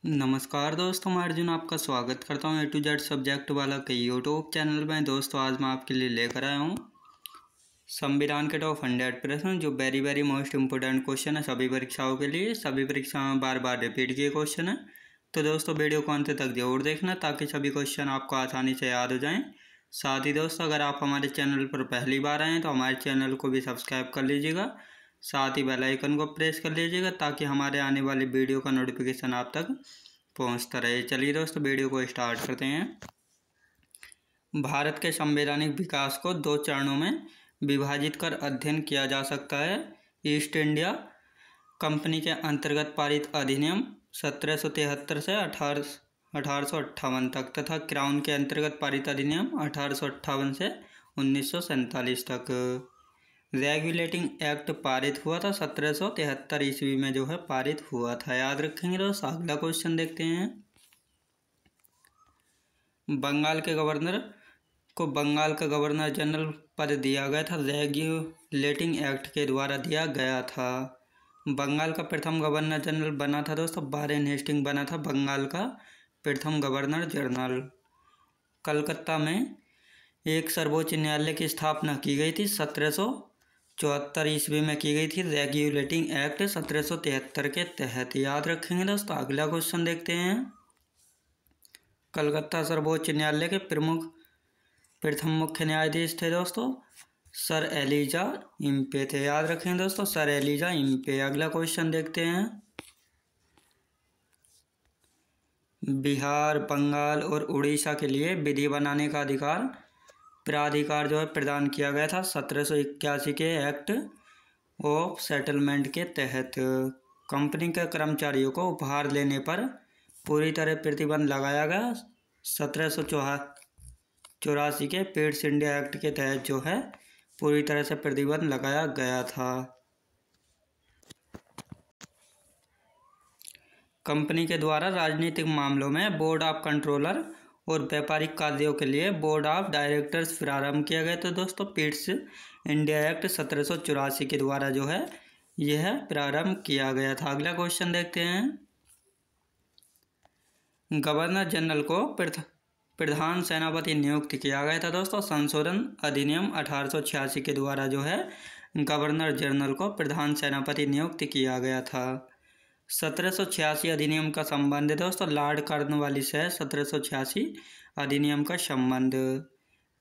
नमस्कार दोस्तों, मैं अर्जुन आपका स्वागत करता हूँ A to Z सब्जेक्ट वाला के यूट्यूब चैनल में। दोस्तों आज मैं आपके लिए लेकर आया हूँ संविधान के टॉप 100 प्रश्न, जो वेरी मोस्ट इम्पोर्टेंट क्वेश्चन है सभी परीक्षाओं के लिए। सभी परीक्षाओं में बार बार रिपीट किए क्वेश्चन है, तो दोस्तों वीडियो को अंत तक जरूर देखना ताकि सभी क्वेश्चन आपको आसानी से याद हो जाएँ। साथ ही दोस्तों, अगर आप हमारे चैनल पर पहली बार आए हैं तो हमारे चैनल को भी सब्सक्राइब कर लीजिएगा, साथ ही बेल आइकन को प्रेस कर लीजिएगा ताकि हमारे आने वाली वीडियो का नोटिफिकेशन आप तक पहुंचता रहे। चलिए दोस्तों वीडियो को स्टार्ट करते हैं। भारत के संवैधानिक विकास को 2 चरणों में विभाजित कर अध्ययन किया जा सकता है। ईस्ट इंडिया कंपनी के अंतर्गत पारित अधिनियम 1773 से 1858 तक तथा क्राउन के अंतर्गत पारित अधिनियम 1858 से 1947 तक। रेगुलेटिंग एक्ट पारित हुआ था 1773 ईस्वी में जो है पारित हुआ था, याद रखेंगे दोस्तों। अगला क्वेश्चन देखते हैं। बंगाल के गवर्नर को बंगाल का गवर्नर जनरल पद दिया गया था, रेगुलेटिंग एक्ट के द्वारा दिया गया था। बंगाल का प्रथम गवर्नर जनरल बना था दोस्तों वारेन हेस्टिंग बना था बंगाल का प्रथम गवर्नर जनरल। कलकत्ता में एक सर्वोच्च न्यायालय की स्थापना की गई थी 1774 ईस्वी में की गई थी, रेगुलेटिंग एक्ट 1773 के तहत, याद रखेंगे दोस्तों। अगला क्वेश्चन देखते हैं। कलकत्ता सर्वोच्च न्यायालय के प्रथम मुख्य न्यायाधीश थे दोस्तों सर एलिजा इम्पे थे, याद रखेंगे दोस्तों, सर एलिजा इम्पे। अगला क्वेश्चन देखते हैं। बिहार, बंगाल और उड़ीसा के लिए विधि बनाने का प्राधिकार जो है प्रदान किया गया था 1781 के एक्ट ऑफ सेटलमेंट के तहत। कंपनी के कर्मचारियों को उपहार लेने पर पूरी तरह प्रतिबंध लगाया गया 1784 के पिट्स इंडिया एक्ट के तहत जो है पूरी तरह से प्रतिबंध लगाया गया था। कंपनी के द्वारा राजनीतिक मामलों में बोर्ड ऑफ कंट्रोलर और व्यापारिक कार्यों के लिए बोर्ड ऑफ डायरेक्टर्स प्रारंभ किया गया था दोस्तों पिट्स इंडिया एक्ट 1784 के द्वारा जो है यह प्रारंभ किया गया था। अगला क्वेश्चन देखते हैं। गवर्नर जनरल को प्रधान सेनापति नियुक्त किया गया था दोस्तों संशोधन अधिनियम 1886 के द्वारा जो है गवर्नर जनरल को प्रधान सेनापति नियुक्त किया गया था। 1786 अधिनियम का संबंध है दोस्तों लॉर्ड कॉर्नवालिस है 1786 अधिनियम का संबंध।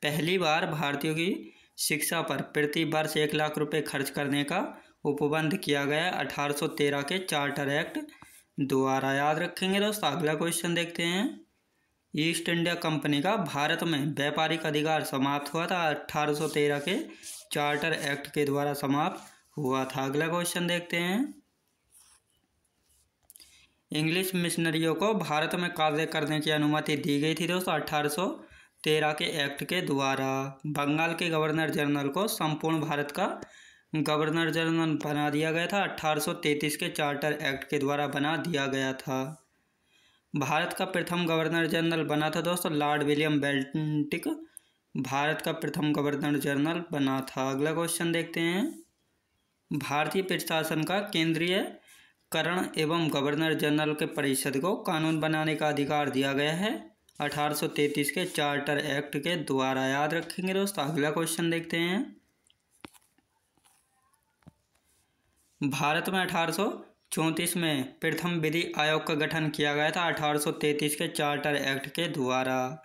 पहली बार भारतीयों की शिक्षा पर प्रति वर्ष 1 लाख रुपए खर्च करने का उपबंध किया गया 1813 के चार्टर एक्ट द्वारा, याद रखेंगे दोस्तों। अगला क्वेश्चन देखते हैं। ईस्ट इंडिया कंपनी का भारत में व्यापारिक अधिकार समाप्त हुआ था 1813 के चार्टर एक्ट के द्वारा समाप्त हुआ था। अगला क्वेश्चन देखते हैं। इंग्लिश मिशनरियों को भारत में कार्य करने की अनुमति दी गई थी दोस्तों 1813 के एक्ट के द्वारा। बंगाल के गवर्नर जनरल को संपूर्ण भारत का गवर्नर जनरल बना दिया गया था 1833 के चार्टर एक्ट के द्वारा बना दिया गया था। भारत का प्रथम गवर्नर जनरल बना था दोस्तों लॉर्ड विलियम बेंटिक, भारत का प्रथम गवर्नर जनरल बना था। अगला क्वेश्चन देखते हैं। भारतीय प्रशासन का केंद्रीय करण एवं गवर्नर जनरल के परिषद को कानून बनाने का अधिकार दिया गया है 1833 के चार्टर एक्ट के द्वारा, याद रखेंगे दोस्तों। अगला क्वेश्चन देखते हैं। भारत में 1834 में प्रथम विधि आयोग का गठन किया गया था 1833 के चार्टर एक्ट के द्वारा।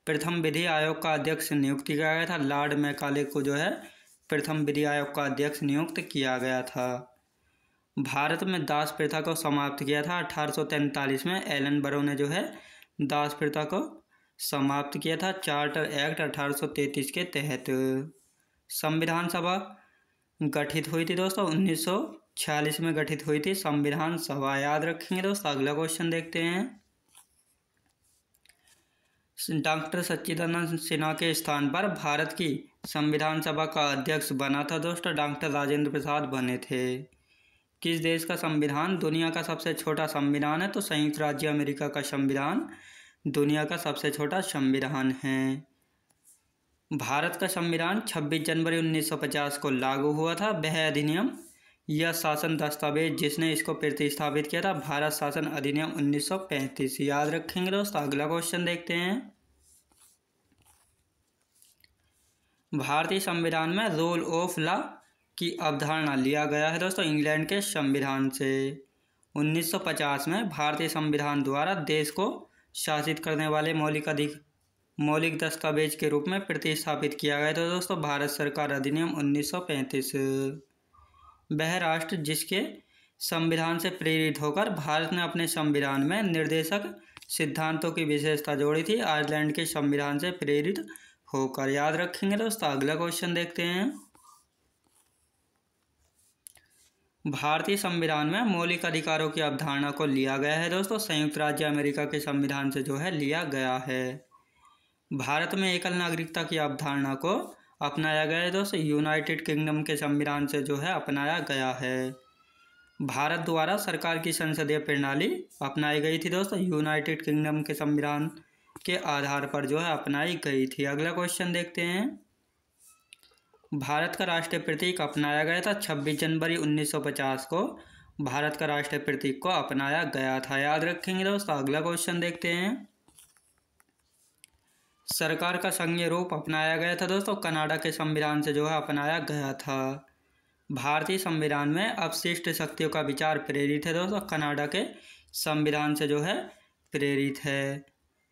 प्रथम विधि आयोग का अध्यक्ष नियुक्त किया गया था लॉर्ड मैकाले को जो है प्रथम विधि आयोग का अध्यक्ष नियुक्त किया गया था। भारत में दास प्रथा को समाप्त किया था 1843 में एलन बरो ने जो है दास प्रथा को समाप्त किया था चार्टर एक्ट 1833 के तहत। संविधान सभा गठित हुई थी दोस्तों 1946 में गठित हुई थी संविधान सभा, याद रखेंगे दोस्तों। अगला क्वेश्चन देखते हैं। डॉक्टर सच्चिदानंद सिन्हा के स्थान पर भारत की संविधान सभा का अध्यक्ष बना था दोस्तों डॉक्टर राजेंद्र प्रसाद बने थे। किस देश का संविधान दुनिया का सबसे छोटा संविधान है? तो संयुक्त राज्य अमेरिका का संविधान दुनिया का सबसे छोटा संविधान है। भारत का संविधान 26 जनवरी 1950 को लागू हुआ था। वह अधिनियम यह शासन दस्तावेज जिसने इसको प्रतिस्थापित किया था, भारत शासन अधिनियम 1935। याद रखेंगे दोस्तों। अगला क्वेश्चन देखते हैं। भारतीय संविधान में रूल ऑफ लॉ की अवधारणा लिया गया है दोस्तों इंग्लैंड के संविधान से। 1950 में भारतीय संविधान द्वारा देश को शासित करने वाले मौलिक दस्तावेज के रूप में प्रतिस्थापित किया गया था दोस्तों भारत सरकार अधिनियम 1935। वह राष्ट्र जिसके संविधान से प्रेरित होकर भारत ने अपने संविधान में निर्देशक सिद्धांतों की विशेषता जोड़ी थी, आयरलैंड के संविधान से प्रेरित होकर। याद रखेंगे दोस्तों। अगला क्वेश्चन देखते हैं। भारतीय संविधान में मौलिक अधिकारों की अवधारणा को लिया गया है दोस्तों संयुक्त राज्य अमेरिका के संविधान से जो है लिया गया है। भारत में एकल नागरिकता की अवधारणा को अपनाया गया है दोस्तों यूनाइटेड किंगडम के संविधान से जो है अपनाया गया है। भारत द्वारा सरकार की संसदीय प्रणाली अपनाई गई थी दोस्तों यूनाइटेड किंगडम के संविधान के आधार पर जो है अपनाई गई थी। अगला क्वेश्चन देखते हैं। भारत का राष्ट्रीय प्रतीक अपनाया गया था 26 जनवरी 1950 को भारत का राष्ट्रीय प्रतीक को अपनाया गया था। याद रखेंगे दोस्तों। अगला क्वेश्चन देखते हैं। सरकार का संघीय रूप अपनाया गया था दोस्तों कनाडा के संविधान से जो है अपनाया गया था। भारतीय संविधान में अपशिष्ट शक्तियों का विचार प्रेरित है दोस्तों कनाडा के संविधान से जो है प्रेरित है।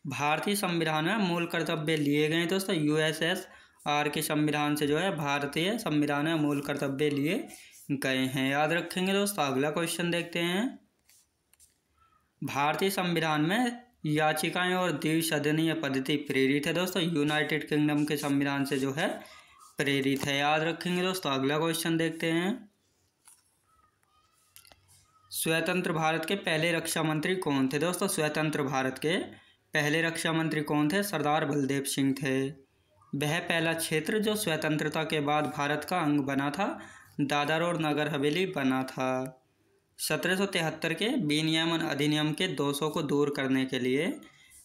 भारतीय संविधान में मूल कर्तव्य लिए गए दोस्तों यूएसएसआर के संविधान से जो है भारतीय संविधान में मूल कर्तव्य लिए गए हैं। याद रखेंगे दोस्तों। अगला क्वेश्चन देखते हैं। भारतीय संविधान में याचिकाएं और द्विसदनीय पद्धति प्रेरित है दोस्तों यूनाइटेड किंगडम के संविधान से जो है प्रेरित है। याद रखेंगे दोस्तों। अगला क्वेश्चन देखते हैं। स्वतंत्र भारत के पहले रक्षा मंत्री कौन थे दोस्तों? स्वतंत्र भारत के पहले रक्षा मंत्री कौन थे? सरदार बलदेव सिंह थे। वह पहला क्षेत्र जो स्वतंत्रता के बाद भारत का अंग बना था दादर और नगर हवेली बना था। 1773 के विनियमन अधिनियम के दोषों को दूर करने के लिए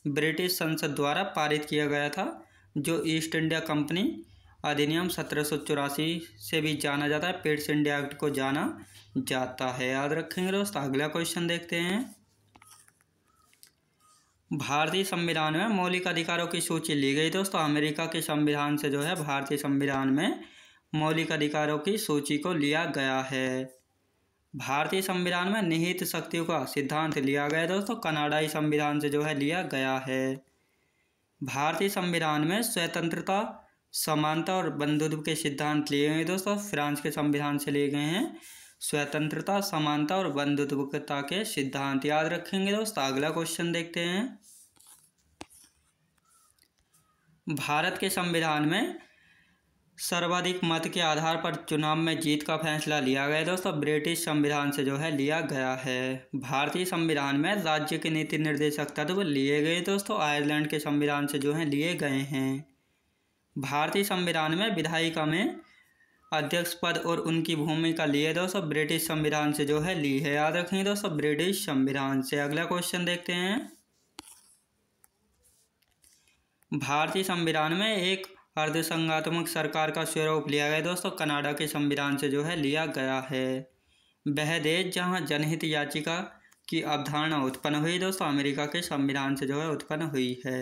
ब्रिटिश संसद द्वारा पारित किया गया था जो ईस्ट इंडिया कंपनी अधिनियम 1784 से भी जाना जाता है, पिट्स इंडिया एक्ट को जाना जाता है। याद रखेंगे दोस्तों। अगला क्वेश्चन देखते हैं। भारतीय संविधान में मौलिक अधिकारों की सूची ली गई दोस्तों अमेरिका के संविधान से जो है भारतीय संविधान में मौलिक अधिकारों की सूची को लिया गया है। भारतीय संविधान में निहित शक्तियों का सिद्धांत लिया गया दोस्तों कनाडाई संविधान से जो है लिया गया है। भारतीय संविधान में स्वतंत्रता समानता और बंधुत्व के सिद्धांत लिए गए दोस्तों फ्रांस के संविधान से लिए गए हैं स्वतंत्रता समानता और बंधुत्वता के सिद्धांत। याद रखेंगे दोस्तों। अगला क्वेश्चन देखते हैं। भारत के संविधान में सर्वाधिक मत के आधार पर चुनाव में जीत का फैसला लिया गया दोस्तों ब्रिटिश संविधान से जो है लिया गया है। भारतीय संविधान में राज्य के नीति निर्देशक तत्व लिए गए दोस्तों आयरलैंड के संविधान से जो है लिए गए हैं। भारतीय संविधान में विधायिका में अध्यक्ष पद और उनकी भूमिका लिए दोस्तों ब्रिटिश संविधान से जो है ली है। याद रखेंगे दोस्तों ब्रिटिश संविधान से। अगला क्वेश्चन देखते हैं। भारतीय संविधान में एक अर्धसंघात्मक सरकार का स्वरूप लिया गया दोस्तों कनाडा के संविधान से जो है लिया गया है। वह देश जहां जनहित याचिका की अवधारणा उत्पन्न हुई दोस्तों अमेरिका के संविधान से जो है उत्पन्न हुई है।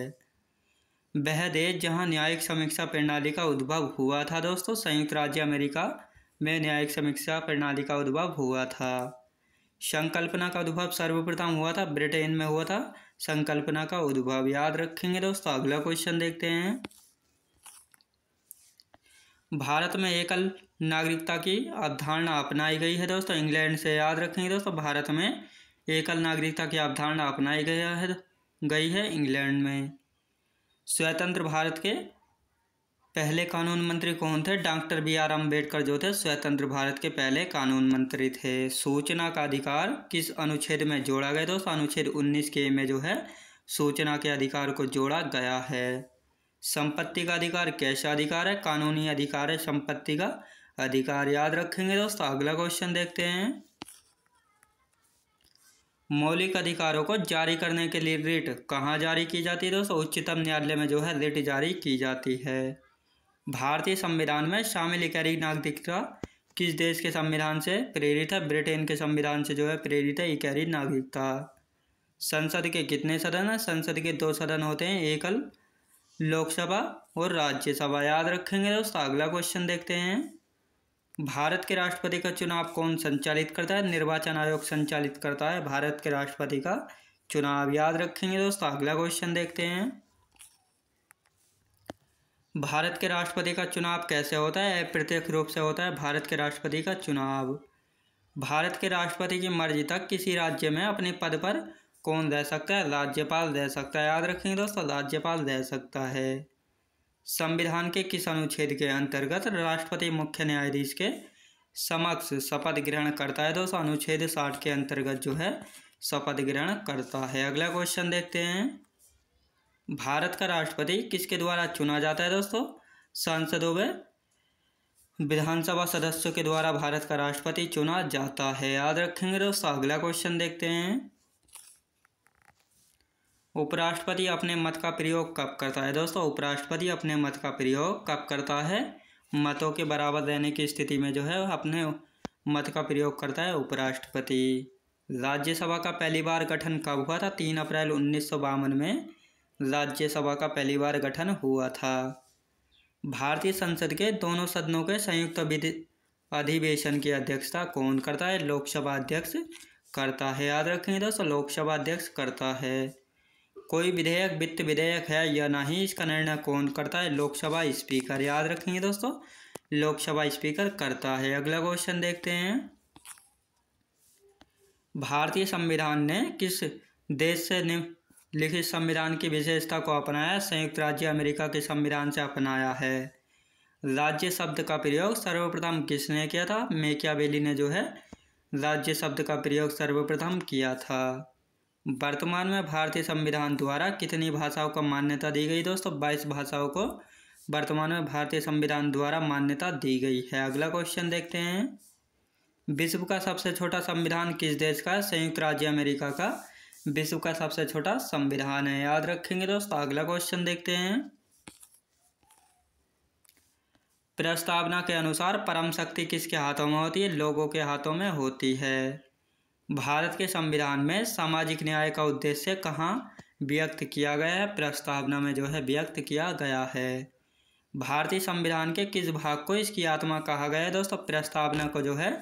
वह देश जहां न्यायिक समीक्षा प्रणाली का उद्भव हुआ था दोस्तों संयुक्त राज्य अमेरिका में न्यायिक समीक्षा प्रणाली का उद्भव हुआ था। संकल्पना का उद्भव सर्वप्रथम हुआ था ब्रिटेन में हुआ था संकल्पना का उद्भव। याद रखेंगे दोस्तों। अगला क्वेश्चन देखते हैं। भारत में एकल नागरिकता की अवधारणा अपनाई गई है दोस्तों इंग्लैंड से। याद रखेंगे दोस्तों। भारत में एकल नागरिकता की अवधारणा अपनाई गई है इंग्लैंड में। स्वतंत्र भारत के पहले कानून मंत्री कौन थे? डॉक्टर BR अम्बेडकर जो थे स्वतंत्र भारत के पहले कानून मंत्री थे। सूचना का अधिकार किस अनुच्छेद में जोड़ा गया दोस्तों? अनुच्छेद 19 के में जो है सूचना के अधिकार को जोड़ा गया है। संपत्ति का अधिकार कैसा अधिकार है? कानूनी अधिकार है संपत्ति का अधिकार। याद रखेंगे दोस्तों। अगला क्वेश्चन देखते हैं। मौलिक अधिकारों को जारी करने के लिए रिट कहाँ जारी की जाती है दोस्तों? उच्चतम न्यायालय में जो है रिट जारी की जाती है। भारतीय संविधान में शामिल इकहरी नागरिकता किस देश के संविधान से प्रेरित है? ब्रिटेन के संविधान से जो है प्रेरित है। ये कह रही नागरिकता। संसद के कितने सदन हैं? संसद के 2 सदन होते हैं, एकल लोकसभा और राज्यसभा। याद रखेंगे दोस्तों। अगला क्वेश्चन देखते हैं। भारत के राष्ट्रपति का चुनाव कौन संचालित करता है? निर्वाचन आयोग संचालित करता है भारत के राष्ट्रपति का चुनाव। याद रखेंगे दोस्तों। अगला क्वेश्चन देखते हैं। भारत के राष्ट्रपति का चुनाव कैसे होता है? अप्रत्यक्ष रूप से होता है भारत के राष्ट्रपति का चुनाव। भारत के राष्ट्रपति की मर्जी तक किसी राज्य में अपने पद पर कौन रह सकता है? राज्यपाल रह सकता है। याद रखेंगे दोस्तों, राज्यपाल रह सकता है। संविधान के किस अनुच्छेद के अंतर्गत राष्ट्रपति मुख्य न्यायाधीश के समक्ष शपथ ग्रहण करता है? दोस्तों अनुच्छेद 60 के अंतर्गत जो है शपथ ग्रहण करता है। अगला क्वेश्चन देखते हैं। भारत का राष्ट्रपति किसके द्वारा चुना जाता है? दोस्तों सांसदों व विधानसभा सदस्यों के द्वारा भारत का राष्ट्रपति चुना जाता है। याद रखेंगे दोस्तों। अगला क्वेश्चन देखते हैं। उपराष्ट्रपति अपने मत का प्रयोग कब करता है? दोस्तों उपराष्ट्रपति अपने मत का प्रयोग कब करता है? मतों के बराबर रहने की स्थिति में जो है अपने मत का प्रयोग करता है उपराष्ट्रपति। राज्यसभा का पहली बार गठन कब हुआ था? 3 अप्रैल 1952 में राज्यसभा का पहली बार गठन हुआ था। भारतीय संसद के दोनों सदनों के संयुक्त अधिवेशन की अध्यक्षता कौन करता है? लोकसभा अध्यक्ष करता है। याद रखेंगे दोस्तों, लोकसभा अध्यक्ष करता है। कोई विधेयक वित्त विधेयक है या नहीं, इसका निर्णय कौन करता है? लोकसभा स्पीकर। याद रखेंगे दोस्तों, लोकसभा स्पीकर करता है। अगला क्वेश्चन देखते हैं। भारतीय संविधान ने किस देश से लिखित संविधान की विशेषता को अपनाया? संयुक्त राज्य अमेरिका के संविधान से अपनाया है। राज्य शब्द का प्रयोग सर्वप्रथम किसने किया था? मैकियावेली ने जो है राज्य शब्द का प्रयोग सर्वप्रथम किया था। वर्तमान में भारतीय संविधान द्वारा कितनी भाषाओं को मान्यता दी गई? दोस्तों 22 भाषाओं को वर्तमान में भारतीय संविधान द्वारा मान्यता दी गई है। अगला क्वेश्चन देखते हैं। विश्व का सबसे छोटा संविधान किस देश का है? संयुक्त राज्य अमेरिका का विश्व का सबसे छोटा संविधान है। याद रखेंगे दोस्तों। अगला क्वेश्चन देखते हैं। प्रस्तावना के अनुसार परम शक्ति किसके हाथों में होती है? लोगों के हाथों में होती है। भारत के संविधान में सामाजिक न्याय का उद्देश्य कहाँ व्यक्त किया गया है? प्रस्तावना में जो है व्यक्त किया गया है। भारतीय संविधान के किस भाग को इसकी आत्मा कहा गया है? दोस्तों प्रस्तावना को जो है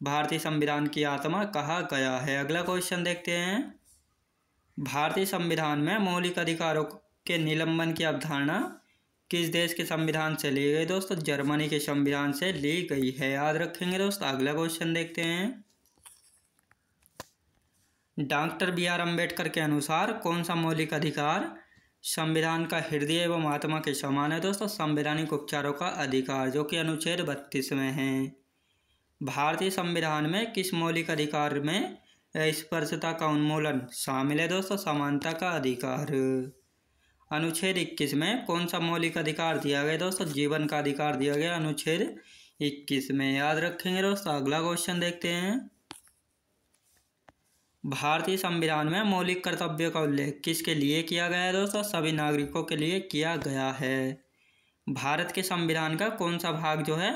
भारतीय संविधान की आत्मा कहा गया है। अगला क्वेश्चन देखते हैं। भारतीय संविधान में मौलिक अधिकारों के निलंबन की अवधारणा किस देश के संविधान से ली गई? दोस्तों जर्मनी के संविधान से ली गई है। याद रखेंगे दोस्तों। अगला क्वेश्चन देखते हैं। डॉक्टर बी आर अम्बेडकर के अनुसार कौन सा मौलिक अधिकार संविधान का हृदय एवं आत्मा के समान है? दोस्तों संवैधानिक उपचारों का अधिकार, जो कि अनुच्छेद 32 में है। भारतीय संविधान में किस मौलिक अधिकार में स्पर्शता का उन्मूलन शामिल है? दोस्तों समानता का अधिकार। अनुच्छेद 21 में कौन सा मौलिक अधिकार दिया गया? दोस्तों जीवन का अधिकार दिया गया अनुच्छेद 21 में। याद रखेंगे दोस्तों। अगला क्वेश्चन देखते हैं। भारतीय संविधान में मौलिक कर्तव्यों का उल्लेख किसके लिए किया गया है? दोस्तों सभी नागरिकों के लिए किया गया है। भारत के संविधान का कौन सा भाग जो है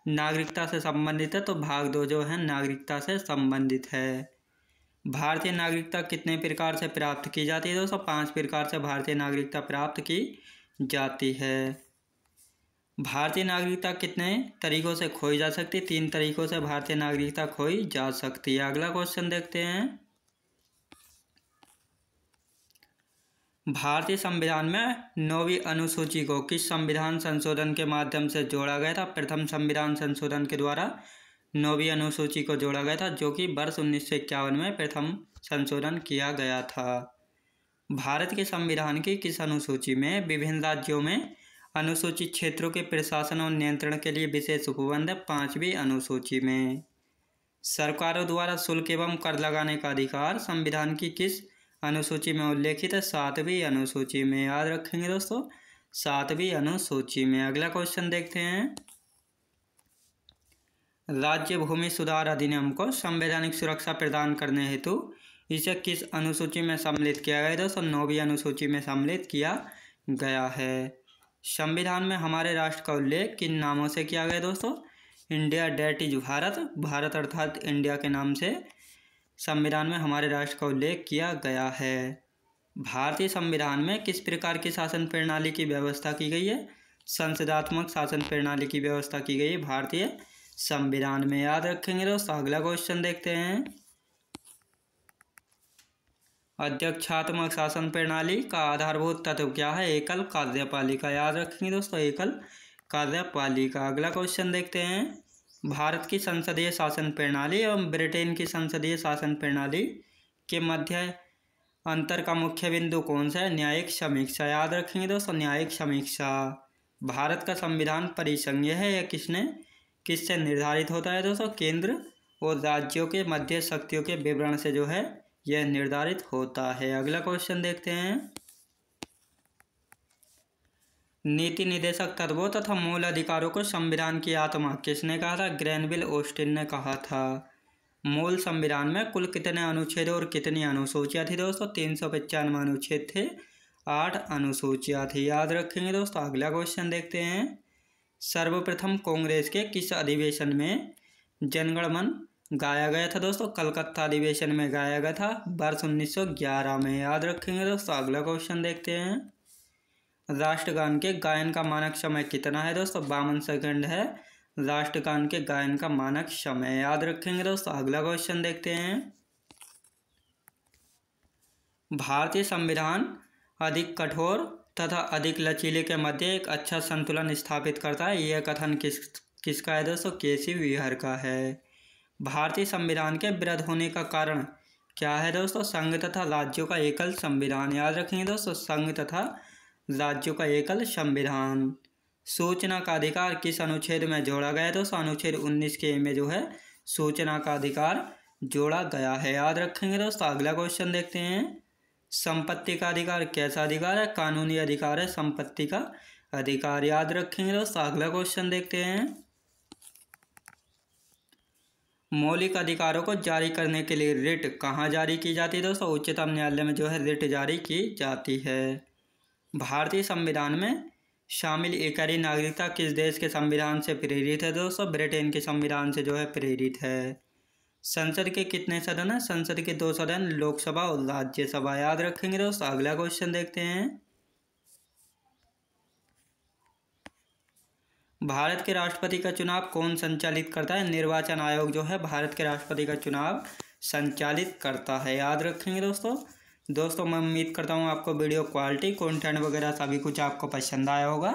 नागरिकता से संबंधित है? तो भाग 2 जो है नागरिकता से संबंधित है। भारतीय नागरिकता कितने प्रकार से प्राप्त की जाती है? दोस्तों 5 प्रकार से भारतीय नागरिकता प्राप्त की जाती है। भारतीय नागरिकता कितने तरीकों से खोई जा सकती है? 3 तरीकों से भारतीय नागरिकता खोई जा सकती है। अगला क्वेश्चन देखते हैं। भारतीय संविधान में 9वीं अनुसूची को किस संविधान संशोधन के माध्यम से जोड़ा गया था? प्रथम संविधान संशोधन के द्वारा 9वीं अनुसूची को जोड़ा गया था, जो कि वर्ष 1951 में प्रथम संशोधन किया गया था। भारत के संविधान की किस अनुसूची में विभिन्न राज्यों में अनुसूचित क्षेत्रों के प्रशासन और नियंत्रण के लिए विशेष उपबंध है? 5वीं अनुसूची में। सरकारों द्वारा शुल्क एवं कर लगाने का अधिकार संविधान की किस अनुसूची में उल्लेखित है? 7वीं अनुसूची में। याद रखेंगे दोस्तों 7वीं अनुसूची में। अगला क्वेश्चन देखते हैं। राज्य भूमि सुधार अधिनियम को संवैधानिक सुरक्षा प्रदान करने हेतु इसे किस अनुसूची में सम्मिलित किया गया है? दोस्तों 9वीं अनुसूची में सम्मिलित किया गया है। संविधान में हमारे राष्ट्र का उल्लेख किन नामों से किया गया? दोस्तों India that is Bharat, Bharat अर्थात इंडिया के नाम से संविधान में हमारे राष्ट्र का उल्लेख किया गया है। भारतीय संविधान में किस प्रकार की शासन प्रणाली की व्यवस्था की गई है? संसदात्मक शासन प्रणाली की व्यवस्था की गई है भारतीय संविधान में, याद रखेंगे दोस्तों। अगला क्वेश्चन देखते हैं। अध्यक्षात्मक शासन प्रणाली का आधारभूत तत्व क्या है? एकल कार्यपालिका, याद रखेंगे दोस्तों, एकल कार्यपालिका। अगला क्वेश्चन देखते हैं। भारत की संसदीय शासन प्रणाली एवं ब्रिटेन की संसदीय शासन प्रणाली के मध्य अंतर का मुख्य बिंदु कौन सा है? न्यायिक समीक्षा, याद रखेंगे दोस्तों, न्यायिक समीक्षा। भारत का संविधान परिसंघीय है या किससे निर्धारित होता है दोस्तों? केंद्र और राज्यों के मध्य शक्तियों के विवरण से जो है यह निर्धारित होता है। अगला क्वेश्चन देखते हैं। नीति निदेशक तत्वों तथा मूल अधिकारों को संविधान की आत्मा किसने कहा था? ग्रैनविल ऑस्टिन ने कहा था। मूल संविधान में कुल कितने अनुच्छेद और कितनी अनुसूचियां थी दोस्तों? 395 अनुच्छेद थे, 8 अनुसूचियां थी, याद रखेंगे दोस्तों। अगला क्वेश्चन देखते हैं। सर्वप्रथम कांग्रेस के किस अधिवेशन में जनगण मन गाया गया था दोस्तों? कलकत्ता अधिवेशन में गाया गया था वर्ष 1911 में, याद रखेंगे दोस्तों। अगला क्वेश्चन देखते हैं। राष्ट्रगान के गायन का मानक समय कितना है दोस्तों? 52 सेकंड है राष्ट्रगान के गायन का मानक समय, याद रखेंगे दोस्तों। अगला क्वेश्चन देखते हैं। भारतीय संविधान अधिक कठोर तथा अधिक लचीले के मध्य एक अच्छा संतुलन स्थापित करता है, यह कथन किसका है दोस्तों? केसी व्हीयर का है। भारतीय संविधान के विरुद्ध होने का कारण क्या है दोस्तों? संघ तथा राज्यों का एकल संविधान, याद रखेंगे दोस्तों, संघ तथा राज्यों का एकल संविधान। सूचना का अधिकार किस अनुच्छेद में जोड़ा गया है दोस्तों? अनुच्छेद 19 के में जो है सूचना का अधिकार जोड़ा गया है, याद रखेंगे दोस्तों। अगला क्वेश्चन देखते हैं। संपत्ति का अधिकार कैसा अधिकार है? कानूनी अधिकार है संपत्ति का अधिकार, याद रखेंगे दोस्तों। अगला क्वेश्चन देखते हैं। मौलिक अधिकारों को जारी करने के लिए रिट कहाँ जारी की जाती है दोस्तों? उच्चतम न्यायालय में जो है रिट जारी की जाती है। भारतीय संविधान में शामिल एकरी नागरिकता किस देश के संविधान से प्रेरित है दोस्तों? ब्रिटेन के संविधान से जो है प्रेरित है। संसद के कितने सदन है? संसद के 2 सदन, लोकसभा और राज्यसभा, याद रखेंगे दोस्तों। अगला क्वेश्चन देखते हैं। भारत के राष्ट्रपति का चुनाव कौन संचालित करता है? निर्वाचन आयोग जो है भारत के राष्ट्रपति का चुनाव संचालित करता है, याद रखेंगे दोस्तों। मैं उम्मीद करता हूँ आपको वीडियो क्वालिटी, कंटेंट वगैरह सभी कुछ आपको पसंद आया होगा।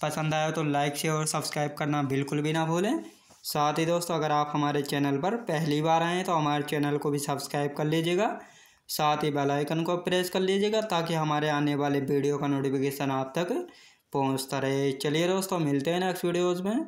पसंद आया तो लाइक शेयर और सब्सक्राइब करना बिल्कुल भी ना भूलें। साथ ही दोस्तों, अगर आप हमारे चैनल पर पहली बार आए हैं तो हमारे चैनल को भी सब्सक्राइब कर लीजिएगा। साथ ही बेल आइकन को प्रेस कर लीजिएगा ताकि हमारे आने वाले वीडियो का नोटिफिकेशन आप तक पहुंचता रहे। चलिए दोस्तों, मिलते हैं नेक्स्ट वीडियोज़ में।